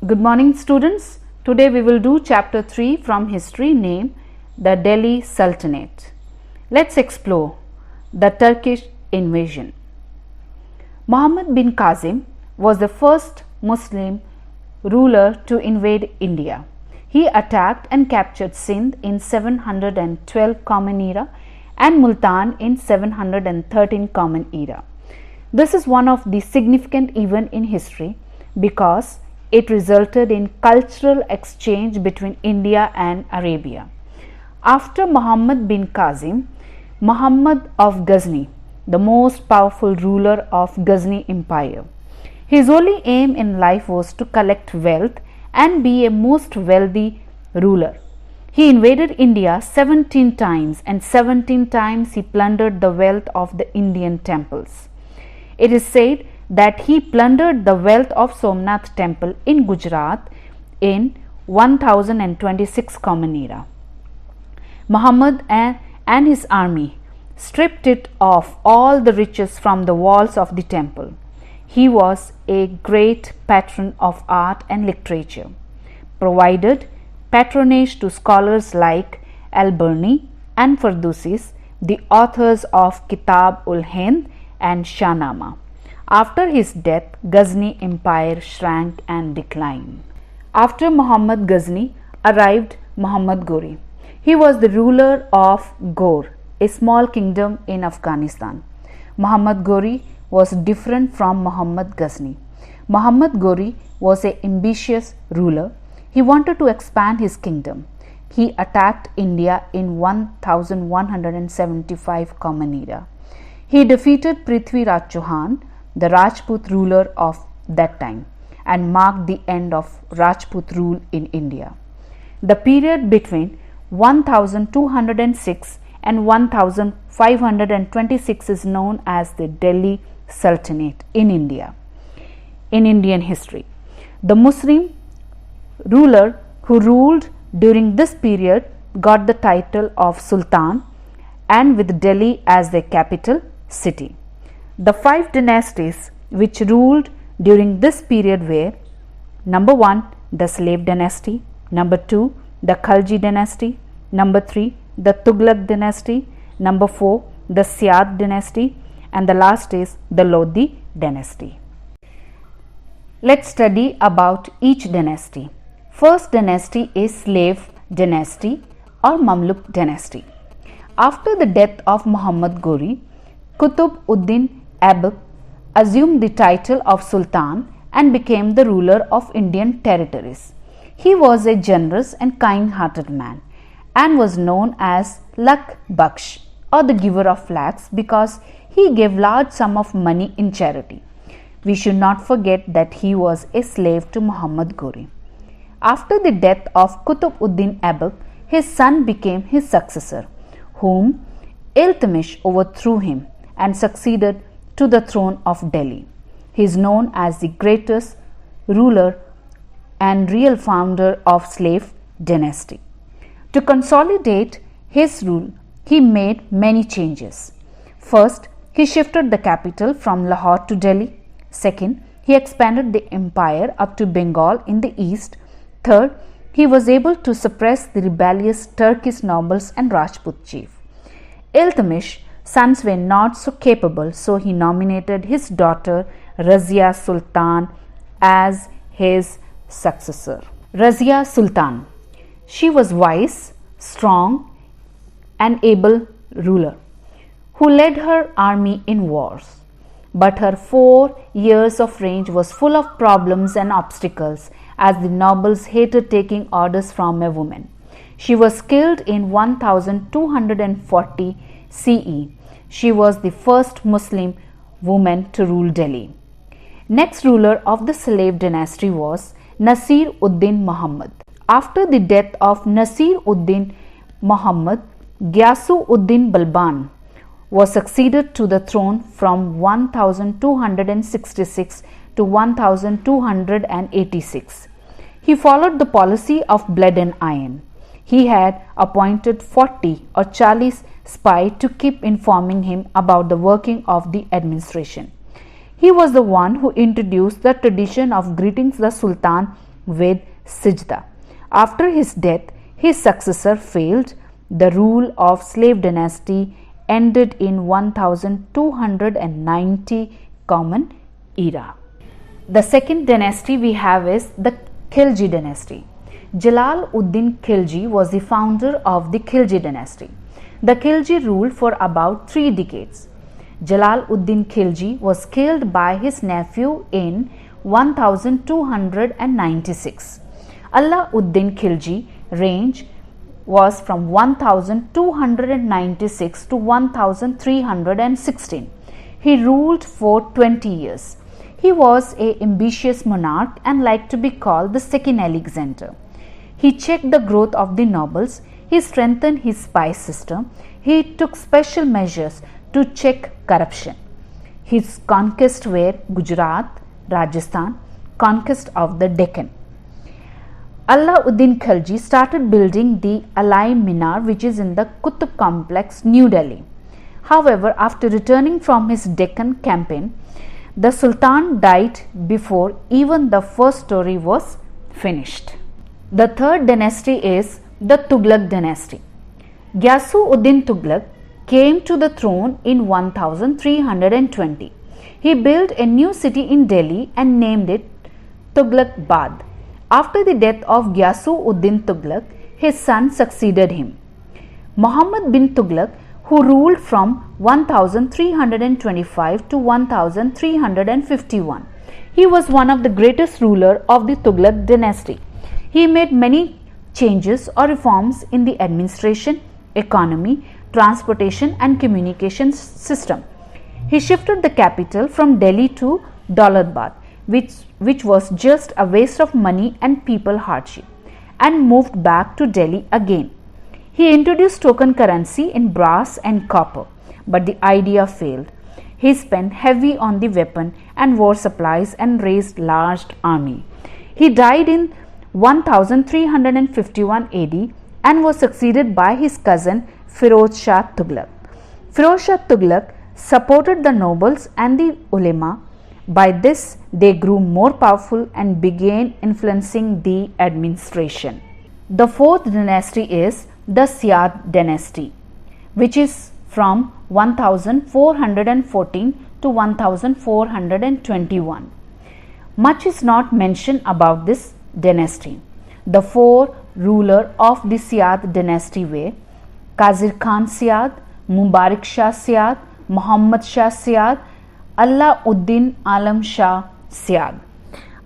Good morning students. Today we will do chapter 3 from history named the Delhi Sultanate. Let's explore the Turkish invasion. Muhammad bin Qasim was the first Muslim ruler to invade India. He attacked and captured Sindh in 712 Common Era and Multan in 713 Common Era. This is one of the significant events in history because it resulted in cultural exchange between India and Arabia. After Muhammad bin Qasim, Muhammad of Ghazni, the most powerful ruler of Ghazni Empire. His only aim in life was to collect wealth and be a most wealthy ruler. He invaded India 17 times and 17 times he plundered the wealth of the Indian temples. It is said that he plundered the wealth of Somnath temple in Gujarat in 1026 Common Era. Muhammad and his army stripped it of all the riches from the walls of the temple. He was a great patron of art and literature, provided patronage to scholars like Al-Biruni and Fardusis, the authors of Kitab-ul-Hind and Shahnama. After his death, Ghazni Empire shrank and declined. After Muhammad Ghazni arrived Muhammad Ghori. He was the ruler of Ghor, a small kingdom in Afghanistan. Muhammad Ghori was different from Muhammad Ghazni. Muhammad Ghori was an ambitious ruler. He wanted to expand his kingdom. He attacked India in 1175 Common Era. He defeated Prithvi Raj Chauhan, the Rajput ruler of that time, and marked the end of Rajput rule in India. The period between 1206 and 1526 is known as the Delhi Sultanate in India. In Indian history, the Muslim ruler who ruled during this period got the title of Sultan and with Delhi as their capital city. The 5 dynasties which ruled during this period were: number 1, the Slave dynasty; number 2, the Khalji dynasty; number 3, the Tughlaq dynasty; number 4, the Syad dynasty; and the last is the Lodi dynasty. Let's study about each dynasty. First dynasty is Slave dynasty or Mamluk dynasty. After the death of Muhammad Ghori, Qutb ud-Din Aibak assumed the title of Sultan and became the ruler of Indian territories. He was a generous and kind-hearted man and was known as Lakh Baksh or the giver of lakhs because he gave large sum of money in charity. We should not forget that he was a slave to Muhammad Ghori. After the death of Qutb ud-Din Aibak, his son became his successor, whom Iltutmish overthrew him and succeeded to the throne of Delhi. He is known as the greatest ruler and real founder of slave dynasty. To consolidate his rule, he made many changes. First, he shifted the capital from Lahore to Delhi. Second, he expanded the empire up to Bengal in the east. Third, he was able to suppress the rebellious Turkish nobles and Rajput chief. Iltutmish's sons were not so capable, so he nominated his daughter Razia Sultan as his successor. Razia Sultan. She was wise, strong, and able ruler who led her army in wars. But her 4 years of reign was full of problems and obstacles as the nobles hated taking orders from a woman. She was killed in 1240 CE. She was the first Muslim woman to rule Delhi. Next ruler of the Slave dynasty was Nasir ud-Din Muhammad. After the death of Nasir ud-Din Muhammad, Gyasu ud-Din Balban was succeeded to the throne from 1266 to 1286. He followed the policy of blood and iron. He had appointed 40 or 40 spies to keep informing him about the working of the administration. He was the one who introduced the tradition of greeting the Sultan with Sijda. After his death, his successor failed. The rule of slave dynasty ended in 1290 Common Era. The second dynasty we have is the Khilji dynasty. Jalal-ud-Din Khilji was the founder of the Khilji dynasty. The Khilji ruled for about 3 decades. Jalal-ud-Din Khilji was killed by his nephew in 1296. Alauddin Khilji range was from 1296 to 1316. He ruled for 20 years. He was an ambitious monarch and liked to be called the second Alexander. He checked the growth of the nobles. He strengthened his spy system. He took special measures to check corruption. His conquests were Gujarat, Rajasthan, conquest of the Deccan. Alauddin Khilji started building the Alai Minar, which is in the Qutb complex, New Delhi. However, after returning from his Deccan campaign, the Sultan died before even the first story was finished. The third dynasty is the Tughlaq dynasty. Ghiyas-ud-Din Tughlaq came to the throne in 1320. He built a new city in Delhi and named it Tughlaqabad. After the death of Ghiyas-ud-Din Tughlaq, his son succeeded him, Muhammad bin Tughlaq, who ruled from 1325 to 1351. He was one of the greatest rulers of the Tughlaq dynasty. He made many changes or reforms in the administration, economy, transportation and communication system. He shifted the capital from Delhi to Daulatbad, which was just a waste of money and people hardship, and moved back to Delhi again. He introduced token currency in brass and copper, but the idea failed. He spent heavy on the weapon and war supplies and raised large army. He died in 1351 AD and was succeeded by his cousin Firoz Shah Tughlaq. Firoz Shah Tughlaq supported the nobles and the ulema. By this, they grew more powerful and began influencing the administration. The fourth dynasty is the Sayyid dynasty, which is from 1414 to 1421. Much is not mentioned about this dynasty. The 4 rulers of the Sayyid dynasty were Qazir Khan Sayyid, Mubarak Shah Sayyid, Muhammad Shah Sayyid, Alauddin Alam Shah Sayyid.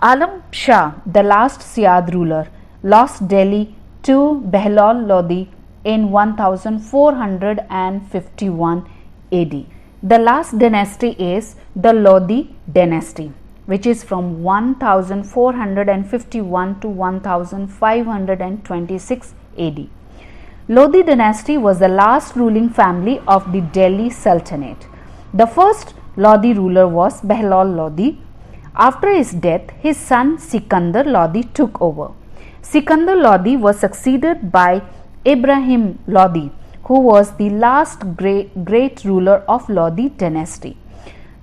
Alam Shah, the last Sayyid ruler, lost Delhi to Behlol Lodi in 1451 AD. The last dynasty is the Lodi dynasty, which is from 1451 to 1526 AD. Lodi dynasty was the last ruling family of the Delhi Sultanate. The first Lodi ruler was Behlol Lodi. After his death, his son Sikandar Lodi took over. Sikandar Lodi was succeeded by Ibrahim Lodi, who was the last great ruler of Lodi dynasty.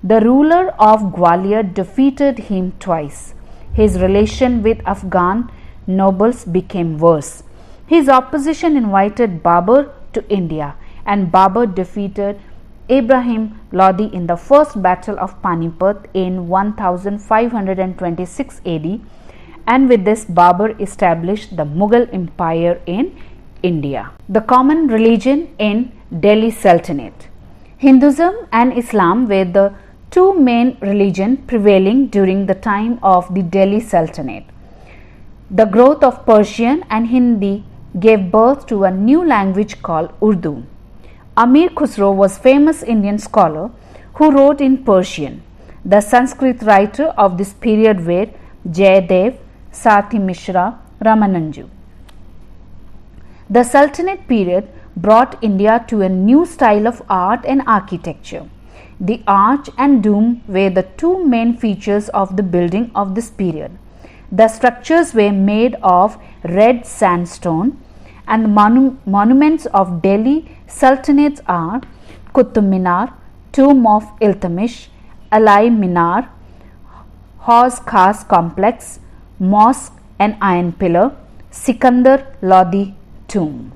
The ruler of Gwalior defeated him twice. His relation with Afghan nobles became worse. His opposition invited Babur to India, and Babur defeated Ibrahim Lodi in the first battle of Panipat in 1526 AD, and with this Babur established the Mughal Empire in India. The common religion in Delhi Sultanate. Hinduism and Islam were the 2 main religions prevailing during the time of the Delhi Sultanate. The growth of Persian and Hindi gave birth to a new language called Urdu. Amir Khusro was a famous Indian scholar who wrote in Persian. The Sanskrit writers of this period were Jayadev, Sathi Mishra, Ramananju. The Sultanate period brought India to a new style of art and architecture. The arch and dome were the 2 main features of the building of this period. The structures were made of red sandstone, and the monuments of Delhi Sultanates are Qutb Minar, Tomb of Iltutmish, Alai Minar, Hauz Khas complex, Mosque an iron pillar, Sikandar Lodi tomb.